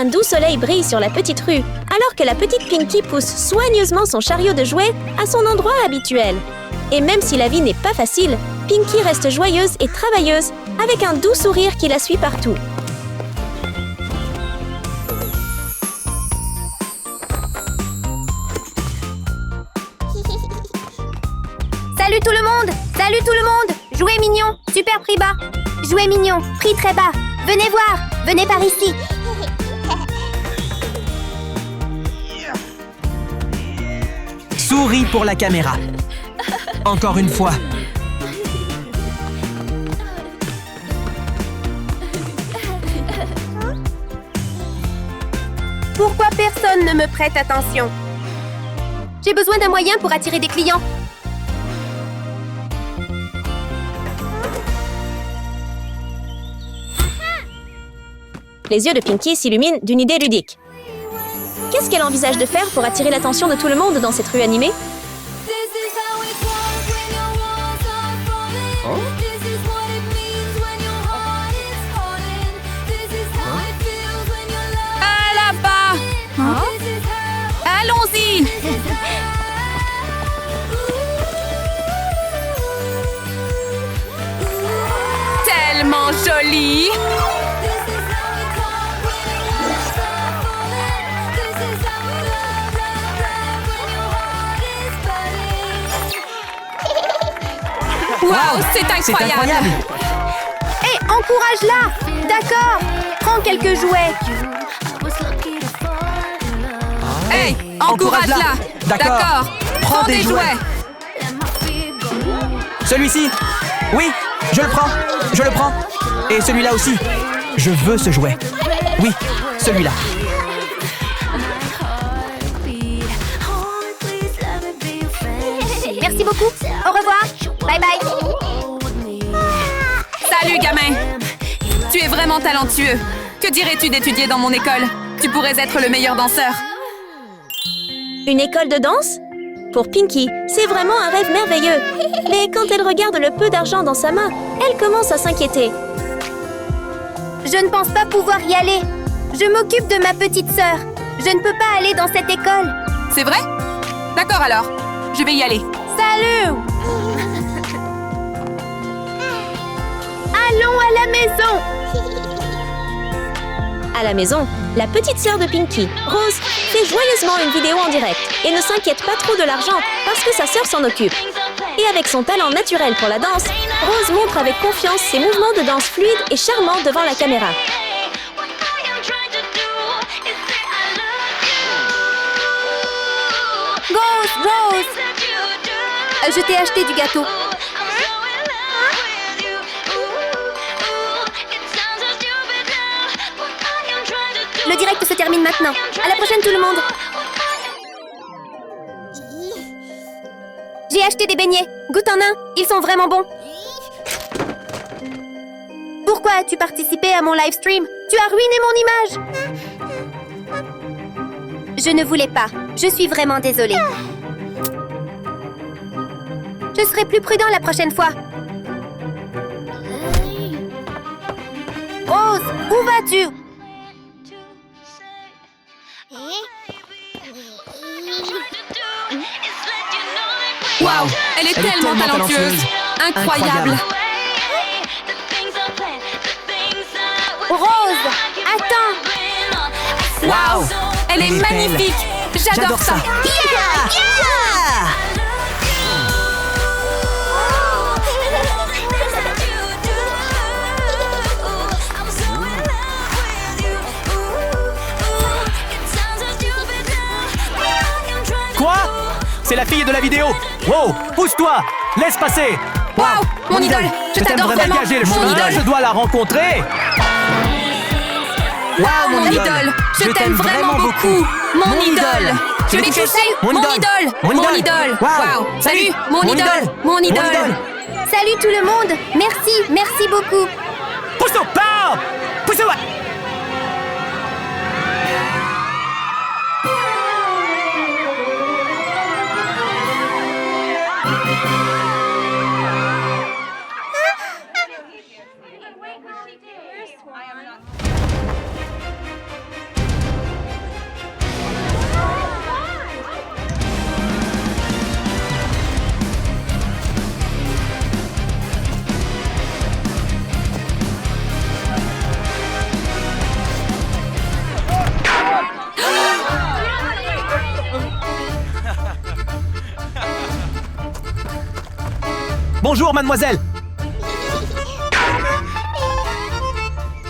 Un doux soleil brille sur la petite rue, alors que la petite Pinky pousse soigneusement son chariot de jouets à son endroit habituel. Et même si la vie n'est pas facile, Pinky reste joyeuse et travailleuse, avec un doux sourire qui la suit partout. Salut tout le monde! Salut tout le monde! Jouets mignons, super prix bas! Jouets mignons, prix très bas! Venez voir! Venez par ici! Souris pour la caméra. Encore une fois. Pourquoi personne ne me prête attention? J'ai besoin d'un moyen pour attirer des clients. Les yeux de Pinky s'illuminent d'une idée ludique. Qu'est-ce qu'elle envisage de faire pour attirer l'attention de tout le monde dans cette rue animée? Ah là-bas! Hein? Allons-y! Tellement joli! Wow, c'est incroyable! Hé, encourage-la! D'accord! Prends quelques jouets! Hey, encourage-la! D'accord! Prends des jouets! Celui-ci. Oui, je le prends. Je le prends. Et celui-là aussi. Je veux ce jouet. Oui, celui-là. Merci beaucoup! Au revoir! Bye bye! Salut, gamin! Tu es vraiment talentueux. Que dirais-tu d'étudier dans mon école? Tu pourrais être le meilleur danseur. Une école de danse? Pour Pinky, c'est vraiment un rêve merveilleux. Mais quand elle regarde le peu d'argent dans sa main, elle commence à s'inquiéter. Je ne pense pas pouvoir y aller. Je m'occupe de ma petite sœur. Je ne peux pas aller dans cette école. C'est vrai? D'accord alors. Je vais y aller. Salut! Allons à la maison! À la maison, la petite sœur de Pinky, Rose, fait joyeusement une vidéo en direct et ne s'inquiète pas trop de l'argent parce que sa sœur s'en occupe. Et avec son talent naturel pour la danse, Rose montre avec confiance ses mouvements de danse fluides et charmants devant la caméra. Rose! Je t'ai acheté du gâteau. Le direct se termine maintenant. À la prochaine tout le monde. J'ai acheté des beignets. Goûte en un, ils sont vraiment bons. Pourquoi as-tu participé à mon live stream? Tu as ruiné mon image. Je ne voulais pas. Je suis vraiment désolée. Je serai plus prudent la prochaine fois. Rose, où vas-tu? Waouh, elle est tellement talentueuse. Incroyable. Rose, attends. Waouh, elle est magnifique. J'adore ça. Quoi? C'est la fille de la vidéo. Wow, pousse-toi. Laisse passer. Waouh, mon idole. Je t'adore vraiment. Dégager le Mon chemin. idole. Je dois la rencontrer. Waouh, mon idole. Je t'aime vraiment beaucoup. Mon idole. Je l'ai touché. Mon idole. Mon idole. Waouh. Salut, mon idole. Mon idole. Salut tout le monde. Merci beaucoup. Pousse-toi. Pow. Pousse-toi. Bonjour, mademoiselle.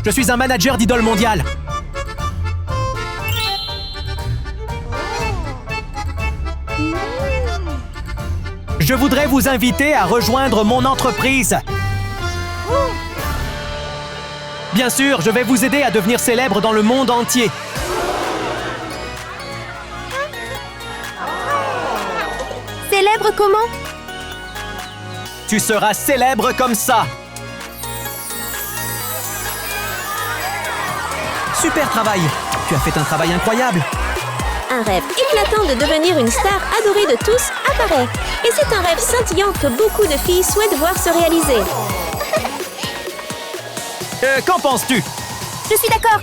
Je suis un manager d'Idole mondiale. Je voudrais vous inviter à rejoindre mon entreprise. Bien sûr, je vais vous aider à devenir célèbre dans le monde entier. Célèbre comment? Tu seras célèbre comme ça. Super travail. Tu as fait un travail incroyable. Un rêve éclatant de devenir une star adorée de tous apparaît. Et c'est un rêve scintillant que beaucoup de filles souhaitent voir se réaliser. Qu'en penses-tu? Je suis d'accord.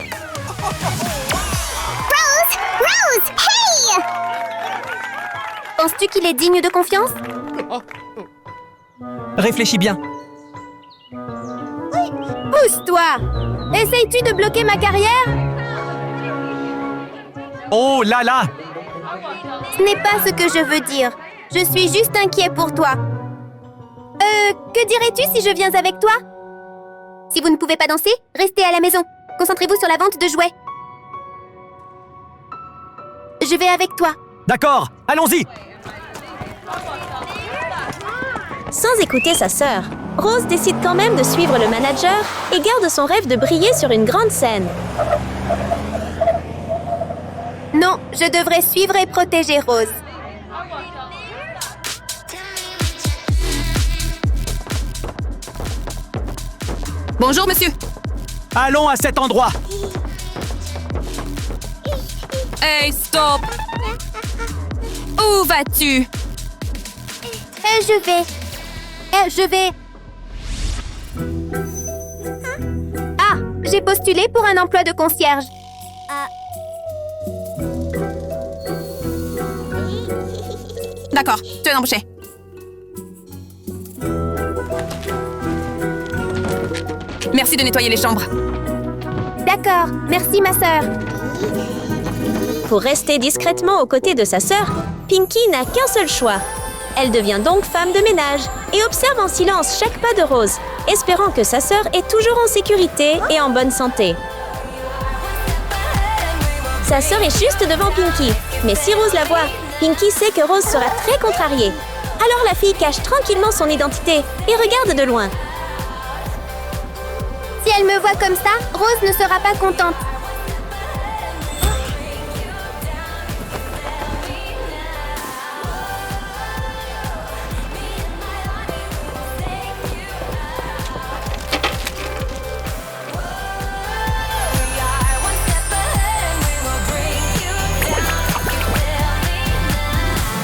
Rose! Rose! Hey! Penses-tu qu'il est digne de confiance? Réfléchis bien. Pousse-toi! Essayes-tu de bloquer ma carrière? Oh là là! Ce n'est pas ce que je veux dire. Je suis juste inquiet pour toi. Que dirais-tu si je viens avec toi? Si vous ne pouvez pas danser, restez à la maison. Concentrez-vous sur la vente de jouets. Je vais avec toi. D'accord, allons-y! Sans écouter sa sœur, Rose décide quand même de suivre le manager et garde son rêve de briller sur une grande scène. Non, je devrais suivre et protéger Rose. Bonjour, monsieur. Allons à cet endroit. Hey, stop. Où vas-tu? Je vais... Ah, j'ai postulé pour un emploi de concierge. D'accord, tu es embauché. Merci de nettoyer les chambres. D'accord, merci ma sœur. Pour rester discrètement aux côtés de sa sœur, Pinky n'a qu'un seul choix. Elle devient donc femme de ménage et observe en silence chaque pas de Rose, espérant que sa sœur est toujours en sécurité et en bonne santé. Sa sœur est juste devant Pinky, mais si Rose la voit, Pinky sait que Rose sera très contrariée. Alors la fille cache tranquillement son identité et regarde de loin. Si elle me voit comme ça, Rose ne sera pas contente.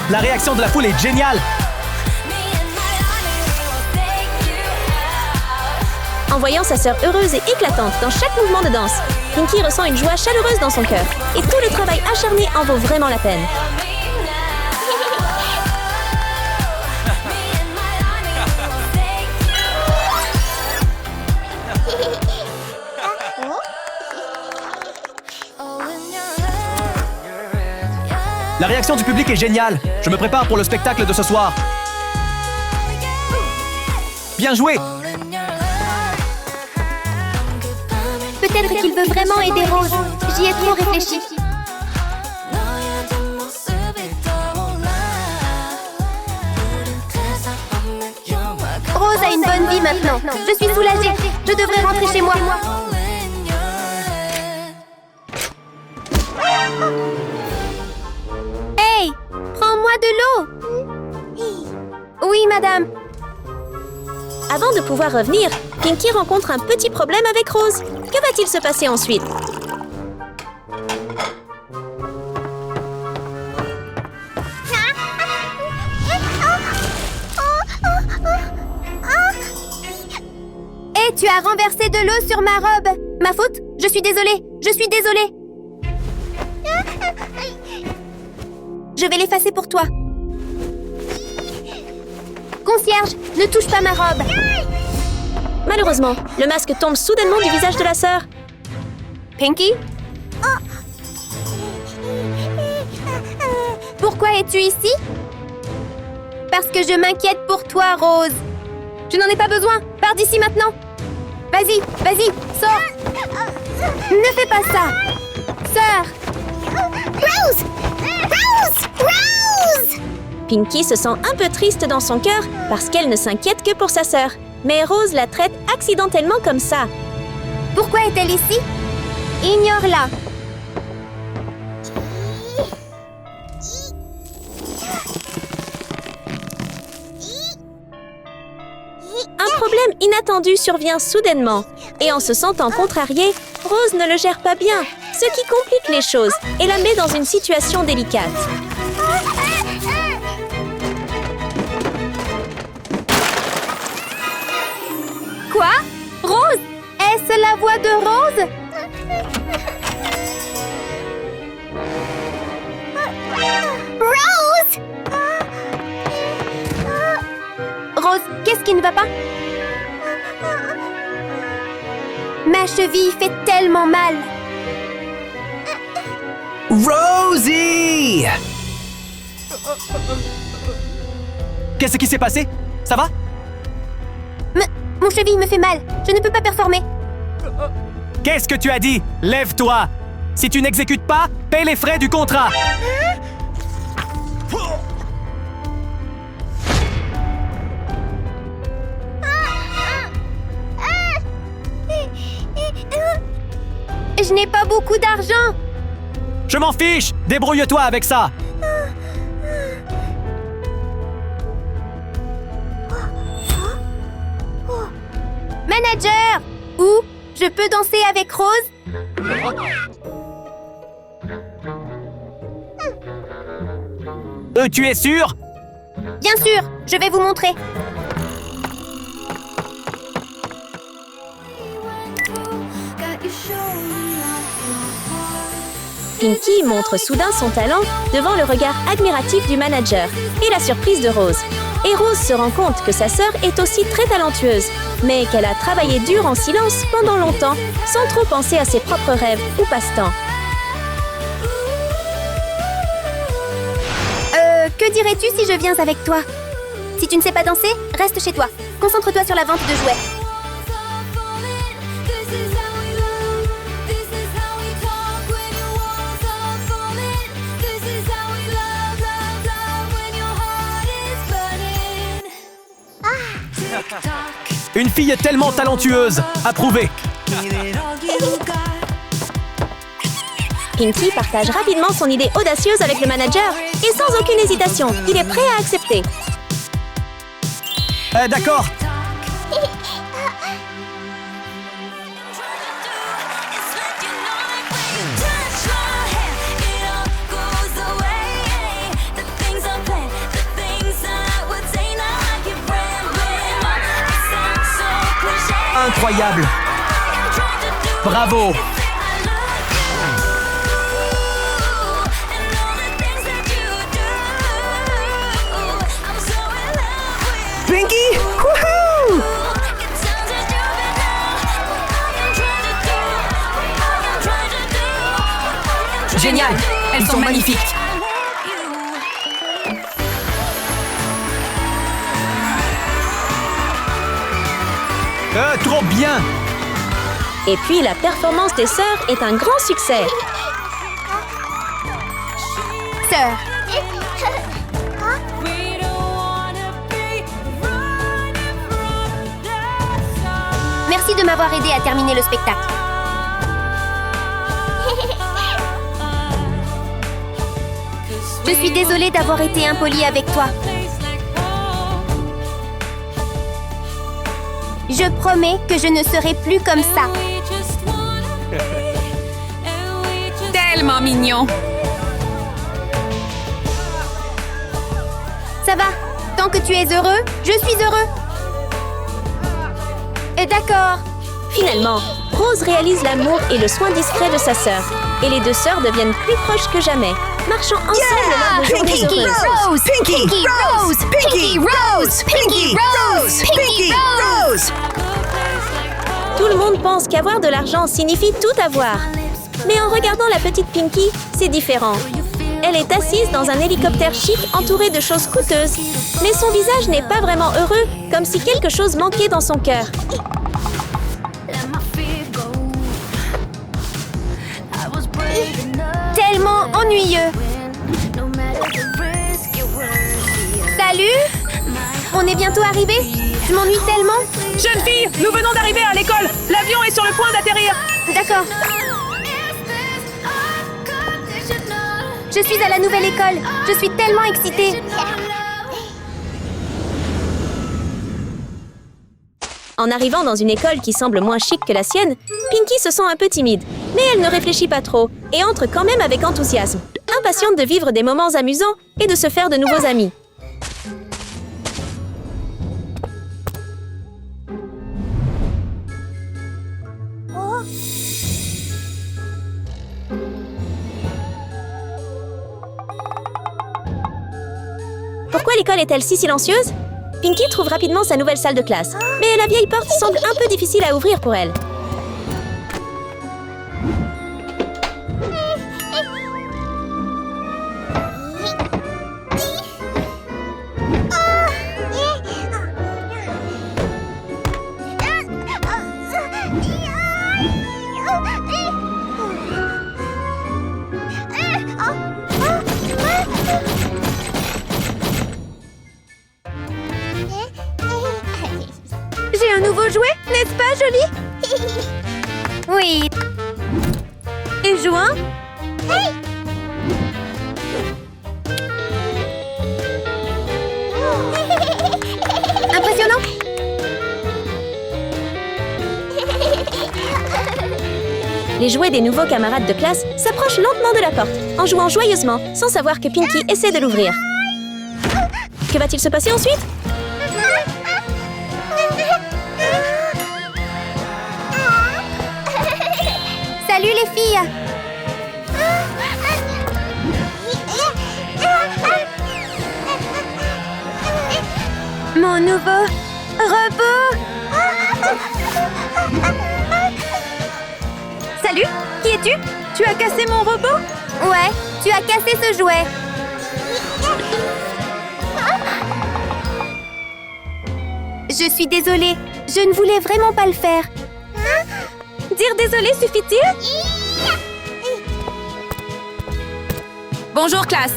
La réaction de la foule est géniale. En voyant sa sœur heureuse et éclatante dans chaque mouvement de danse, Pinky ressent une joie chaleureuse dans son cœur. Et tout le travail acharné en vaut vraiment la peine. La réaction du public est géniale. Je me prépare pour le spectacle de ce soir. Bien joué! Peut-être qu'il veut vraiment aider Rose. J'y ai trop réfléchi. Rose a une bonne vie maintenant. Je suis soulagée. Je devrais rentrer chez moi. Hey! Prends-moi de l'eau! Oui, madame. Avant de pouvoir revenir, Pinky rencontre un petit problème avec Rose. Que va-t-il se passer ensuite? Hé, tu as renversé de l'eau sur ma robe. Ma faute? Je suis désolée. Je suis désolée. Je vais l'effacer pour toi. Concierge, ne touche pas ma robe. Malheureusement, le masque tombe soudainement du visage de la sœur. Pinky? Pourquoi es-tu ici? Parce que je m'inquiète pour toi, Rose. Je n'en ai pas besoin. Pars d'ici maintenant. Vas-y, vas-y, sors. Ne fais pas ça. Sœur. Rose! Rose! Rose! Pinky se sent un peu triste dans son cœur parce qu'elle ne s'inquiète que pour sa sœur. Mais Rose la traite accidentellement comme ça. Pourquoi est-elle ici? Ignore-la. Un problème inattendu survient soudainement. Et en se sentant contrariée, Rose ne le gère pas bien, ce qui complique les choses et la met dans une situation délicate. Quoi? Rose? Est-ce la voix de Rose? Rose! Rose, qu'est-ce qui ne va pas? Ma cheville fait tellement mal. Rosie! Qu'est-ce qui s'est passé? Ça va? Mon cheville me fait mal. Je ne peux pas performer. Qu'est-ce que tu as dit? Lève-toi! Si tu n'exécutes pas, paie les frais du contrat! Je n'ai pas beaucoup d'argent. Je m'en fiche! Débrouille-toi avec ça! Manager! Où? Je peux danser avec Rose? Tu es sûr? Bien sûr, je vais vous montrer. Pinky montre soudain son talent devant le regard admiratif du manager et la surprise de Rose. Et Rose se rend compte que sa sœur est aussi très talentueuse, mais qu'elle a travaillé dur en silence pendant longtemps, sans trop penser à ses propres rêves ou passe-temps. Que dirais-tu si je viens avec toi? Si tu ne sais pas danser, reste chez toi. Concentre-toi sur la vente de jouets. Une fille tellement talentueuse! Approuvée! Pinky partage rapidement son idée audacieuse avec le manager et sans aucune hésitation, il est prêt à accepter. D'accord! Incroyable! Bravo! Pinky! Wouhou! Génial! Elles sont magnifiques! Trop bien! Et puis la performance des sœurs est un grand succès. Sœur, merci de m'avoir aidé à terminer le spectacle. Je suis désolée d'avoir été impolie avec toi. Je promets que je ne serai plus comme ça. Tellement mignon! Ça va. Tant que tu es heureux, je suis heureux. D'accord. Finalement, Rose réalise l'amour et le soin discret de sa sœur. Et les deux sœurs deviennent plus proches que jamais, marchant ensemble lors de journées heureuses. Rose! Pinky! Rose! Pinky! Rose! Pinky! Rose! Pinky! Rose! Tout le monde pense qu'avoir de l'argent signifie tout avoir. Mais en regardant la petite Pinky, c'est différent. Elle est assise dans un hélicoptère chic entouré de choses coûteuses. Mais son visage n'est pas vraiment heureux, comme si quelque chose manquait dans son cœur. Tellement ennuyeux. Salut! On est bientôt arrivé. Je m'ennuie tellement. Jeune fille, nous venons d'arriver à l'école. L'avion est sur le point d'atterrir. D'accord. Je suis à la nouvelle école. Je suis tellement excitée. En arrivant dans une école qui semble moins chic que la sienne, Pinky se sent un peu timide. Mais elle ne réfléchit pas trop et entre quand même avec enthousiasme, impatiente de vivre des moments amusants et de se faire de nouveaux amis. Pourquoi l'école est-elle si silencieuse? Pinky trouve rapidement sa nouvelle salle de classe, mais la vieille porte semble un peu difficile à ouvrir pour elle. J'ai un nouveau jouet, n'est-ce pas, Jolie? Oui. Et Join? Impressionnant. Les jouets des nouveaux camarades de classe s'approchent lentement de la porte, en jouant joyeusement, sans savoir que Pinky essaie de l'ouvrir. Que va-t-il se passer ensuite? Salut les filles. Mon nouveau robot. Salut, qui es-tu? Tu as cassé mon robot? Ouais, tu as cassé ce jouet. Je suis désolée, je ne voulais vraiment pas le faire. Dire désolé suffit-il? Bonjour, classe.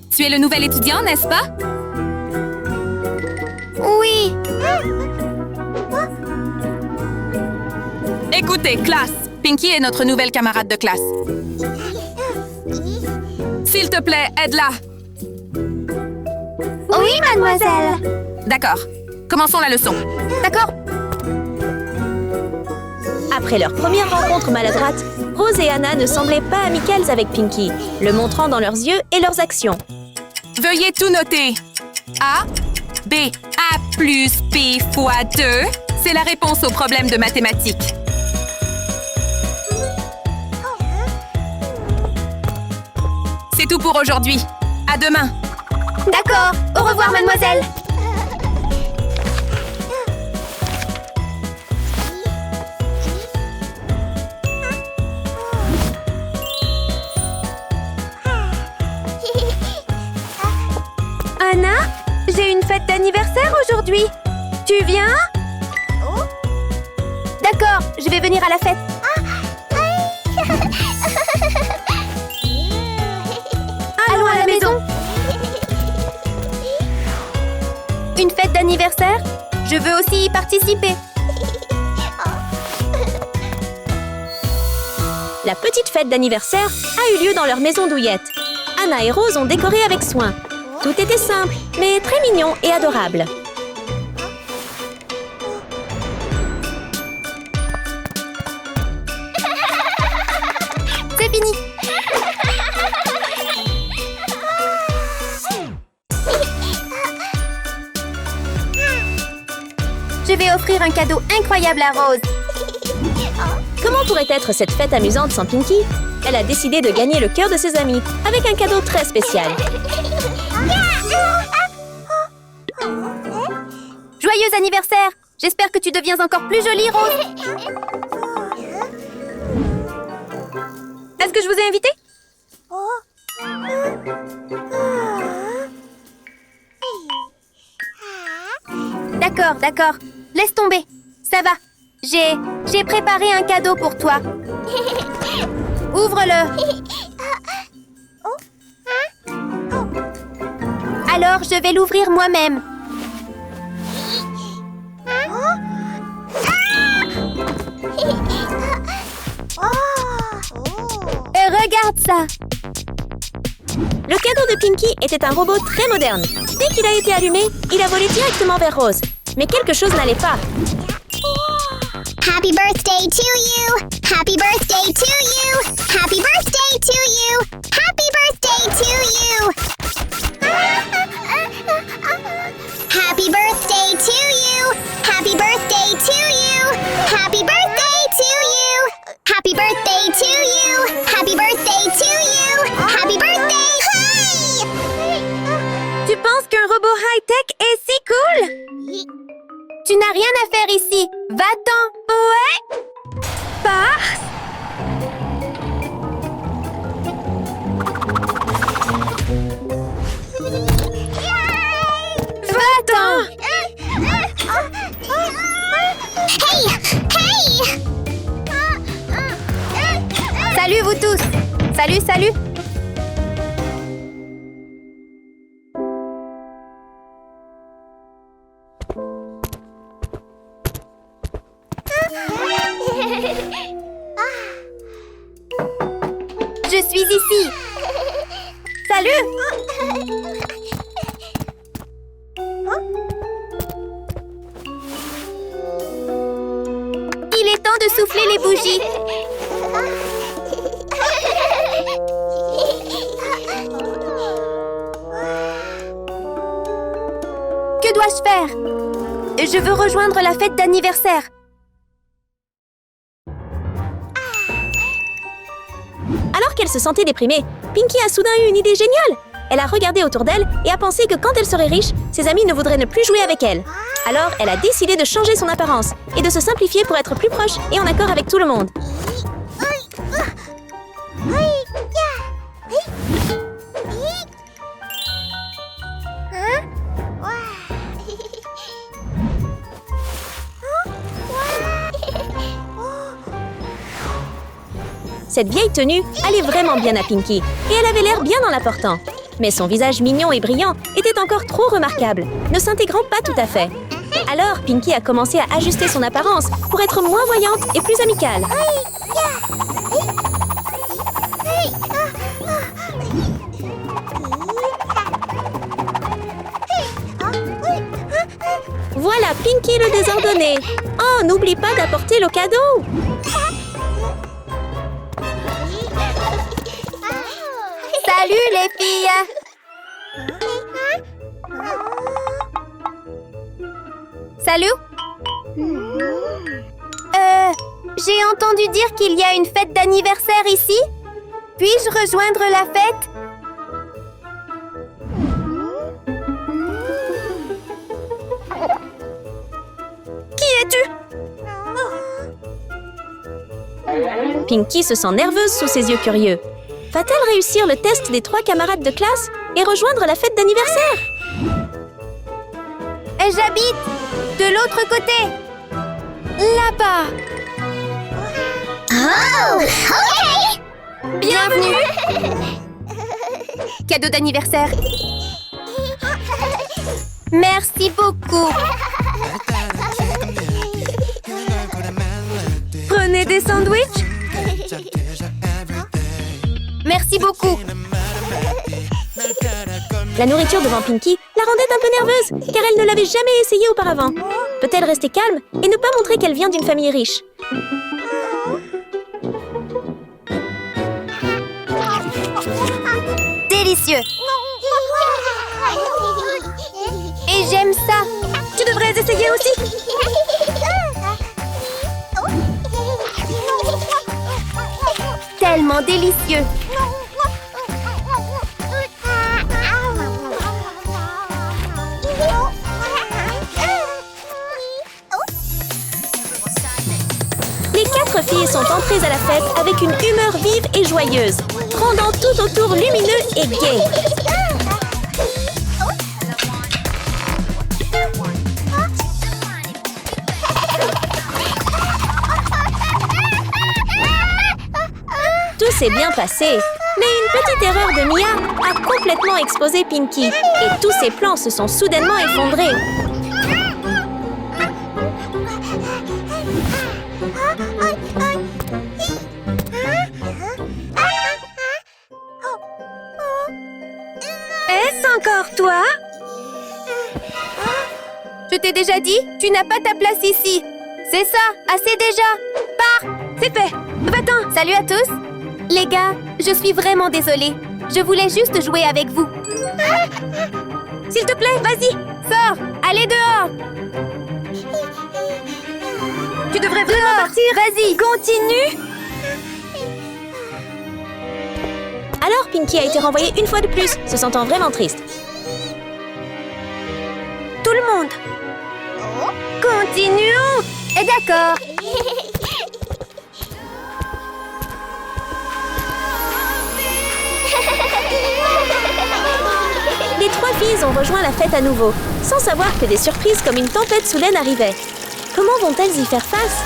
Tu es le nouvel étudiant, n'est-ce pas? Oui. Écoutez, classe, Pinky est notre nouvelle camarade de classe. S'il te plaît, aide-la. Oui, mademoiselle. D'accord. Commençons la leçon. D'accord. Après leur première rencontre maladroite, Rose et Anna ne semblaient pas amicales avec Pinky, le montrant dans leurs yeux et leurs actions. Veuillez tout noter. A, B, A plus B fois 2, c'est la réponse au problème de mathématiques. C'est tout pour aujourd'hui. À demain. D'accord. Au revoir, mademoiselle. Anna, j'ai une fête d'anniversaire aujourd'hui. Tu viens? D'accord, je vais venir à la fête. Allons à la maison. Une fête d'anniversaire? Je veux aussi y participer. La petite fête d'anniversaire a eu lieu dans leur maison douillette. Anna et Rose ont décoré avec soin. Tout était simple, mais très mignon et adorable. C'est fini. Je vais offrir un cadeau incroyable à Rose. Comment Comment pourrait être cette fête amusante sans Pinky? Elle a décidé de gagner le cœur de ses amis avec un cadeau très spécial. Joyeux anniversaire! J'espère que tu deviens encore plus jolie, Rose. Est-ce que je vous ai invité? D'accord, d'accord. Laisse tomber. Ça va. J'ai préparé un cadeau pour toi. Ouvre-le. Alors, je vais l'ouvrir moi-même. Regarde ça. Le cadeau de Pinky était un robot très moderne. Dès qu'il a été allumé, il a volé directement vers Rose. Mais quelque chose n'allait pas. Happy birthday to you! Happy birthday to you! Happy birthday to you! Happy birthday to you! Happy birthday to you! Happy birthday to you! Happy birthday to you! Happy birthday to you! Happy birthday to you! Happy birthday! Hi! Tu penses qu'un robot high-tech est si cool? Tu n'as rien à faire ici. Va-t'en. Ouais. Pars. Va-t'en. Hey! Hey! Salut vous tous. Salut, salut. Je suis ici. Salut. Il est temps de souffler les bougies. Que dois-je faire? Je veux rejoindre la fête d'anniversaire. Alors qu'elle se sentait déprimée, Pinky a soudain eu une idée géniale. Elle a regardé autour d'elle et a pensé que quand elle serait riche, ses amis ne voudraient ne plus jouer avec elle. Alors, elle a décidé de changer son apparence et de se simplifier pour être plus proche et en accord avec tout le monde. Cette vieille tenue allait vraiment bien à Pinky et elle avait l'air bien en la portant. Mais son visage mignon et brillant était encore trop remarquable, ne s'intégrant pas tout à fait. Alors, Pinky a commencé à ajuster son apparence pour être moins voyante et plus amicale. Voilà Pinky le désordonné. Oh, n'oublie pas d'apporter le cadeau. Salut les filles. Salut. J'ai entendu dire qu'il y a une fête d'anniversaire ici. Puis-je rejoindre la fête? Qui es-tu? Pinky se sent nerveuse sous ses yeux curieux. Va-t-elle réussir le test des 3 camarades de classe et rejoindre la fête d'anniversaire? J'habite de l'autre côté. Là-bas. Oh! Okay! Bienvenue. Cadeau d'anniversaire. Merci beaucoup. Prenez des sandwichs. Merci beaucoup. La nourriture devant Pinky la rendait un peu nerveuse, car elle ne l'avait jamais essayée auparavant. Peut-elle rester calme et ne pas montrer qu'elle vient d'une famille riche? Délicieux. Et j'aime ça. Tu devrais essayer aussi. tellement délicieux. Les 4 filles sont entrées à la fête avec une humeur vive et joyeuse, rendant tout autour lumineux et gai. Tout s'est bien passé, mais une petite erreur de Mia a complètement exposé Pinky et tous ses plans se sont soudainement effondrés. Est-ce encore toi? Je t'ai déjà dit, tu n'as pas ta place ici. C'est ça, assez déjà. Pars, c'est fait. Va-t'en. Salut à tous. Les gars, je suis vraiment désolée. Je voulais juste jouer avec vous. S'il te plaît, vas-y, sors. Allez dehors. Tu devrais vraiment partir. Vas-y, continue. Alors Pinky a été renvoyée une fois de plus, se sentant vraiment triste. Tout le monde. Continuons. D'accord. Les 3 filles ont rejoint la fête à nouveau, sans savoir que des surprises comme une tempête sous laine arrivaient. Comment vont-elles y faire face?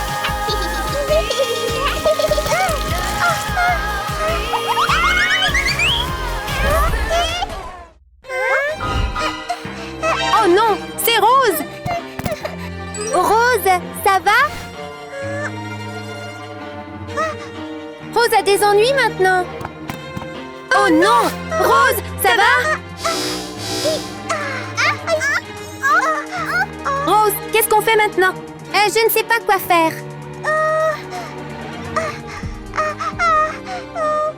Oh non, c'est Rose. Rose, ça va? Rose a des ennuis maintenant. Oh non, Rose, ça va? Rose, qu'est-ce qu'on fait maintenant? Je ne sais pas quoi faire.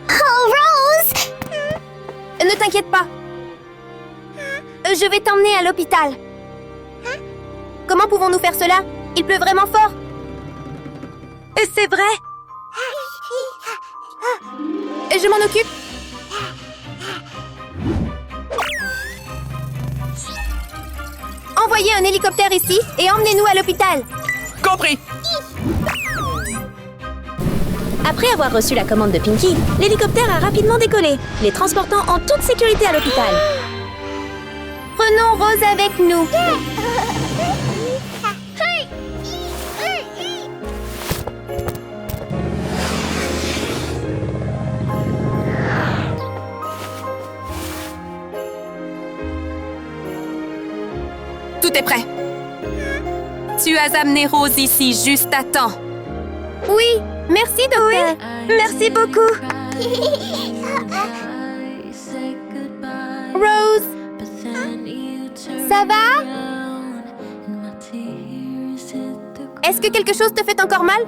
Oh, Rose! Ne t'inquiète pas. Je vais t'emmener à l'hôpital. Comment pouvons-nous faire cela? Il pleut vraiment fort. C'est vrai. Je m'en occupe. Envoyez un hélicoptère ici et emmenez-nous à l'hôpital. Compris. Après avoir reçu la commande de Pinky, l'hélicoptère a rapidement décollé, les transportant en toute sécurité à l'hôpital. Prenons Rose avec nous. Tout est prêt. Tu as amené Rose ici juste à temps. Oui, merci docteur. Merci beaucoup. Rose, ça va? Est-ce que quelque chose te fait encore mal?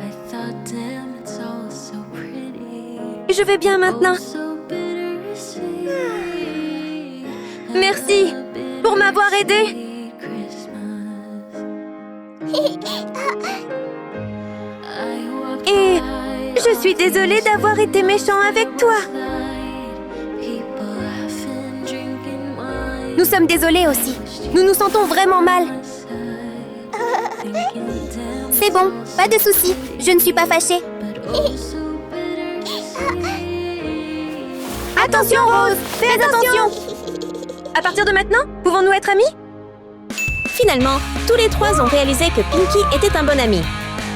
Je vais bien maintenant. Merci pour m'avoir aidé. Et je suis désolée d'avoir été méchant avec toi. Nous sommes désolés aussi. Nous nous sentons vraiment mal. C'est bon, pas de souci. Je ne suis pas fâchée. Attention Rose, fais attention. À partir de maintenant, pouvons-nous être amis? Finalement, tous les 3 ont réalisé que Pinky était un bon ami.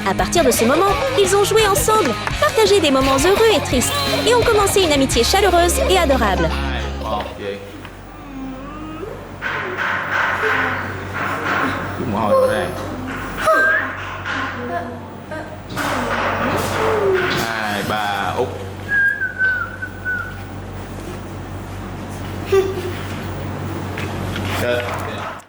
À partir de ce moment, ils ont joué ensemble, partagé des moments heureux et tristes, et ont commencé une amitié chaleureuse et adorable. Mồ hôi đây. 2, 3, úp. Good.